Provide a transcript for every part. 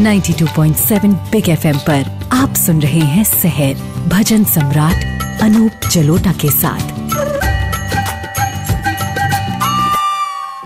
92.7 big FM पर आप सुन रहे हैं सहर भजन सम्राट अनूप जलोटा के साथ।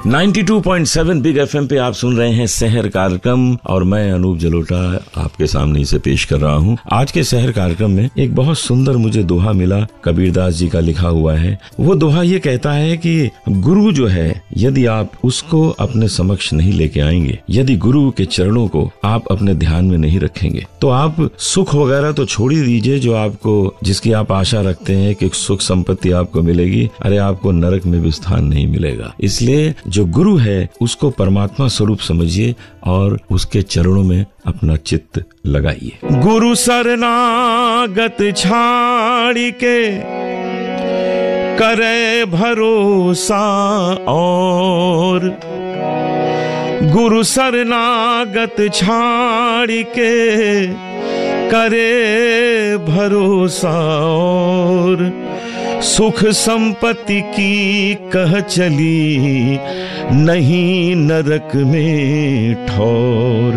92.7 बिग FM पे आप सुन रहे हैं शहर कार्यक्रम और मैं अनूप जलोटा आपके सामने इसे पेश कर रहा हूँ। आज के शहर कार्यक्रम में एक बहुत सुंदर मुझे दोहा मिला, कबीरदास जी का लिखा हुआ है। वो दोहा ये कहता है कि गुरु जो है, यदि आप उसको अपने समक्ष नहीं लेके आएंगे, यदि गुरु के चरणों को आप अपने ध्यान में नहीं रखेंगे, तो आप सुख वगैरह तो छोड़ ही दीजिए, जो आपको जिसकी आप आशा रखते हैं कि सुख संपत्ति आपको मिलेगी, अरे आपको नरक में भी स्थान नहीं मिलेगा। इसलिए जो गुरु है उसको परमात्मा स्वरूप समझिए और उसके चरणों में अपना चित्त लगाइए। गुरु शरणागत छाड़ी के करे भरोसा और, गुरु शरणागत छाड़ी के करे भरोसा और, सुख संपत्ति की कह चली नहीं नरक में ठौर,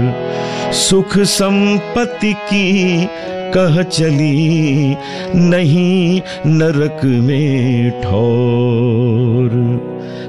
सुख संपत्ति की कह चली नहीं नरक में ठौर।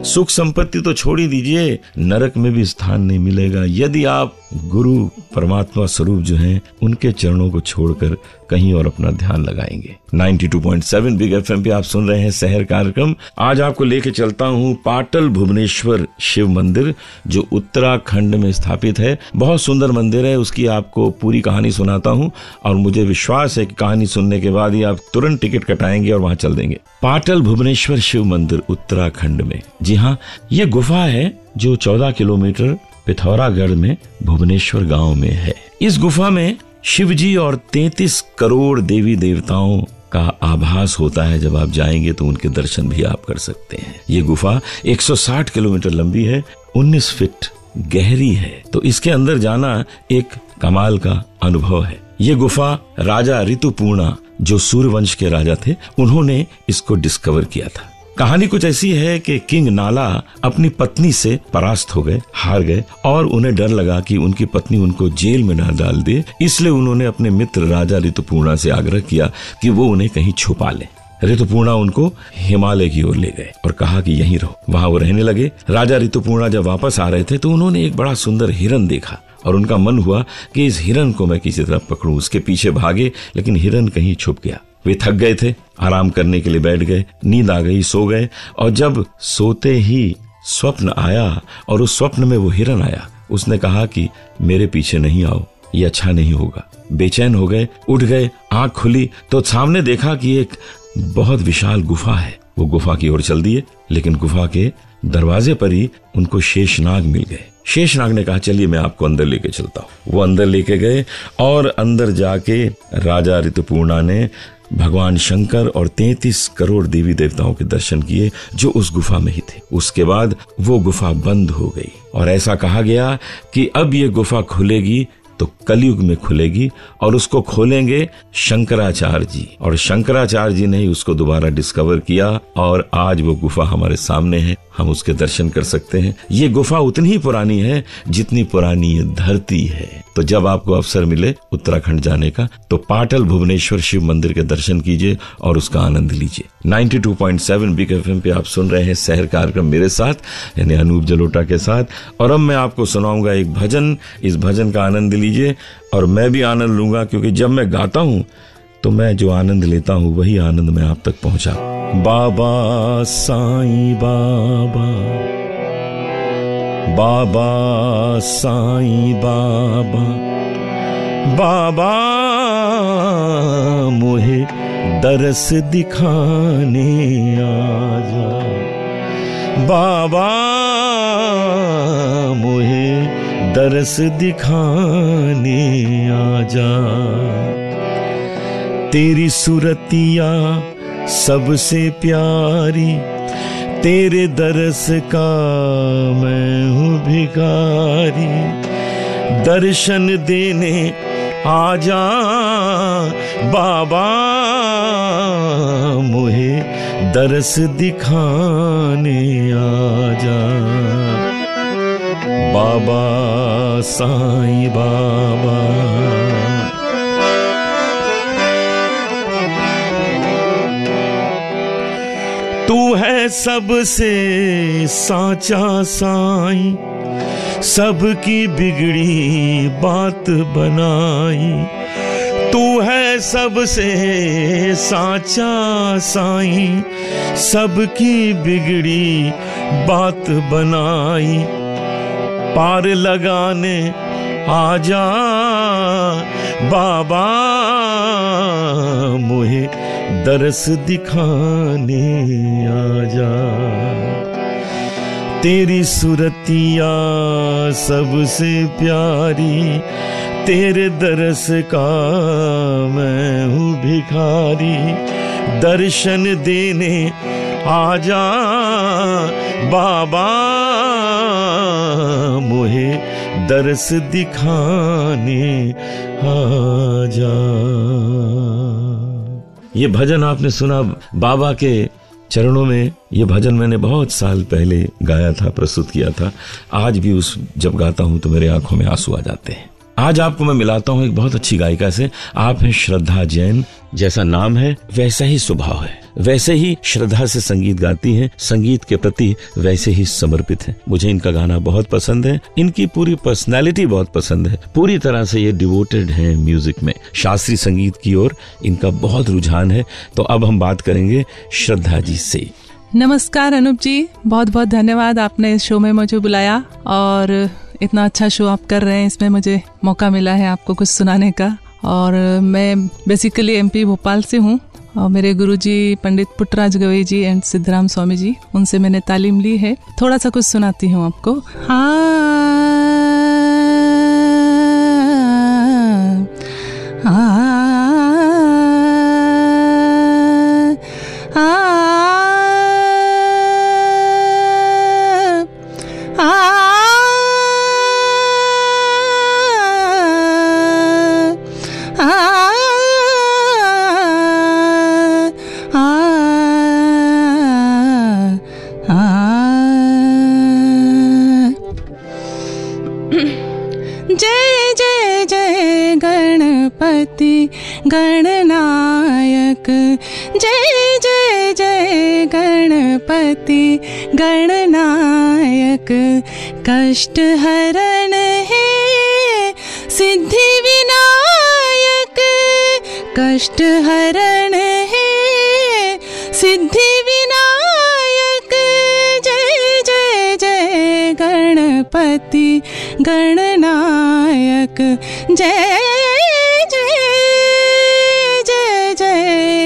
सुख संपत्ति तो छोड़ ही दीजिए, नरक में भी स्थान नहीं मिलेगा यदि आप गुरु परमात्मा स्वरूप जो हैं उनके चरणों को छोड़कर कहीं और अपना ध्यान लगाएंगे। 92.7 बिग FM पे आप सुन रहे हैं शहर कार्यक्रम। आज आपको लेके चलता हूँ पाटल भुवनेश्वर शिव मंदिर, जो उत्तराखंड में स्थापित है। बहुत सुंदर मंदिर है, उसकी आपको पूरी कहानी सुनाता हूँ और मुझे विश्वास है कि कहानी सुनने के बाद ही आप तुरंत टिकट कटाएंगे और वहां चल देंगे। पाटल भुवनेश्वर शिव मंदिर उत्तराखंड में, जी हाँ, ये गुफा है जो 14 किलोमीटर पिथौरागढ़ में भुवनेश्वर गांव में है। इस गुफा में शिव जी और 33 करोड़ देवी देवताओं का आभास होता है। जब आप जाएंगे तो उनके दर्शन भी आप कर सकते हैं। ये गुफा 160 किलोमीटर लंबी है, 19 फीट गहरी है, तो इसके अंदर जाना एक कमाल का अनुभव है। ये गुफा राजा ऋतुपूर्णा, जो सूर्यवंश के राजा थे, उन्होंने इसको डिस्कवर किया था। कहानी कुछ ऐसी है कि किंग नाला अपनी पत्नी से परास्त हो गए, हार गए, और उन्हें डर लगा कि उनकी पत्नी उनको जेल में ना डाल दे, इसलिए उन्होंने अपने मित्र राजा ऋतुपूर्णा से आग्रह किया कि वो उन्हें कहीं छुपा ले। ऋतुपूर्णा उनको हिमालय की ओर ले गए और कहा कि यहीं रहो। वहां वो रहने लगे। राजा ऋतुपूर्णा जब वापस आ रहे थे तो उन्होंने एक बड़ा सुंदर हिरन देखा और उनका मन हुआ कि इस हिरन को मैं किसी तरह पकड़ूं। उसके पीछे भागे, लेकिन हिरन कहीं छुप गया। वे थक गए थे, आराम करने के लिए बैठ गए, नींद आ गई, सो गए, और जब सोते ही स्वप्न आया और उस स्वप्न में वो हिरन आया। उसने कहा कि मेरे पीछे नहीं आओ, ये अच्छा नहीं होगा। बेचैन हो गए, उठ गए, आंख खुली तो सामने देखा कि एक बहुत विशाल गुफा है। वो गुफा की ओर चल दिए, लेकिन गुफा के दरवाजे पर ही उनको शेषनाग मिल गए। शेषनाग ने कहा चलिए मैं आपको अंदर लेके चलता हूँ। वो अंदर लेके गए और अंदर जाके राजा ऋतुपूर्णा ने भगवान शंकर और 33 करोड़ देवी देवताओं के दर्शन किए जो उस गुफा में ही थे। उसके बाद वो गुफा बंद हो गई और ऐसा कहा गया कि अब ये गुफा खुलेगी तो कलयुग में खुलेगी, और उसको खोलेंगे शंकराचार्य जी, और शंकराचार्य जी ने ही उसको दोबारा डिस्कवर किया और आज वो गुफा हमारे सामने है, हम उसके दर्शन कर सकते हैं। ये गुफा उतनी ही पुरानी है जितनी पुरानी ये धरती है। तो जब आपको अवसर मिले उत्तराखंड जाने का तो पाटल भुवनेश्वर शिव मंदिर के दर्शन कीजिए और उसका आनंद लीजिए। 92.7 बिग FM पे आप सुन रहे हैं शहर कार्यक्रम मेरे साथ, यानी अनूप जलोटा के साथ। और अब मैं आपको सुनाऊंगा एक भजन। इस भजन का आनंद लीजिए और मैं भी आनंद लूंगा, क्योंकि जब मैं गाता हूं तो मैं जो आनंद लेता हूं वही आनंद मैं आप तक पहुंचा। बाबा साईं बाबा, बाबा साईं बाबा, बाबा मुझे दरस दिखाने आजा, बाबा मुझे दरस दिखाने आजा। तेरी सूरतिया सबसे प्यारी, तेरे दरस का मैं हूँ भिखारी। दर्शन देने आजा बाबा, मुझे दरस दिखाने आजा। बाबा साईं बाबा। तू है सबसे साचा साईं, सबकी बिगड़ी बात बनाई। तू है सबसे साचा साईं, सबकी बिगड़ी बात बनाई। पार लगाने आजा बाबा, मुझे दरस दिखाने आजा। तेरी सुरतिया सबसे प्यारी, तेरे दरस का मैं हूँ भिखारी। दर्शन देने आजा बाबा, मुझे दरस दिखाने आजा। ये भजन आपने सुना बाबा के चरणों में। ये भजन मैंने बहुत साल पहले गाया था, प्रस्तुत किया था। आज भी उस जब गाता हूं तो मेरे आंखों में आंसू आ जाते हैं। आज आपको मैं मिलाता हूं एक बहुत अच्छी गायिका से। आप हैं श्रद्धा जैन। जैसा नाम है वैसा ही स्वभाव है, वैसे ही श्रद्धा से संगीत गाती हैं, संगीत के प्रति वैसे ही समर्पित हैं। मुझे इनका गाना बहुत पसंद है, इनकी पूरी पर्सनैलिटी बहुत पसंद है। पूरी तरह से ये डिवोटेड हैं म्यूजिक में, शास्त्रीय संगीत की ओर इनका बहुत रुझान है। तो अब हम बात करेंगे श्रद्धा जी से। नमस्कार अनूप जी, बहुत बहुत धन्यवाद आपने इस शो में मुझे बुलाया और इतना अच्छा शो आप कर रहे हैं। इसमें मुझे मौका मिला है आपको कुछ सुनाने का। और मैं बेसिकली एमपी भोपाल से हूँ और मेरे गुरुजी पंडित पुट्टराज गवई जी एंड सिद्धराम स्वामी जी, उनसे मैंने तालीम ली है। थोड़ा सा कुछ सुनाती हूँ आपको। गणनायक, जय जय जय गणपति गणनायक। कष्ट हरण है सिद्धि विनायक, कष्ट हरण है सिद्धि विनायक। जय जय जय गणपति गणनायक, जय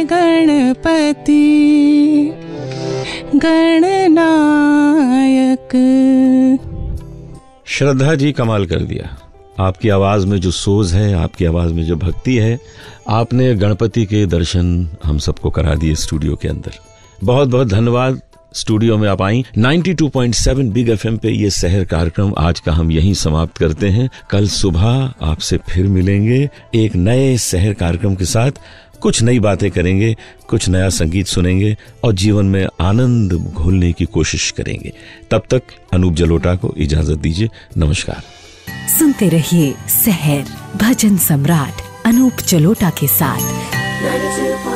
गणपति गणनायक। श्रद्धा जी कमाल कर दिया। आपकी आवाज में जो सोज है, आपकी आवाज में जो भक्ति है, आपने गणपति के दर्शन हम सबको करा दिए स्टूडियो के अंदर। बहुत बहुत धन्यवाद। स्टूडियो में आप आई। 92.7 बिग एफएम पे ये शहर कार्यक्रम आज का हम यहीं समाप्त करते हैं। कल सुबह आपसे फिर मिलेंगे एक नए शहर कार्यक्रम के साथ। कुछ नई बातें करेंगे, कुछ नया संगीत सुनेंगे और जीवन में आनंद घोलने की कोशिश करेंगे। तब तक अनूप जलोटा को इजाजत दीजिए। नमस्कार। सुनते रहिए शहर भजन सम्राट अनूप जलोटा के साथ।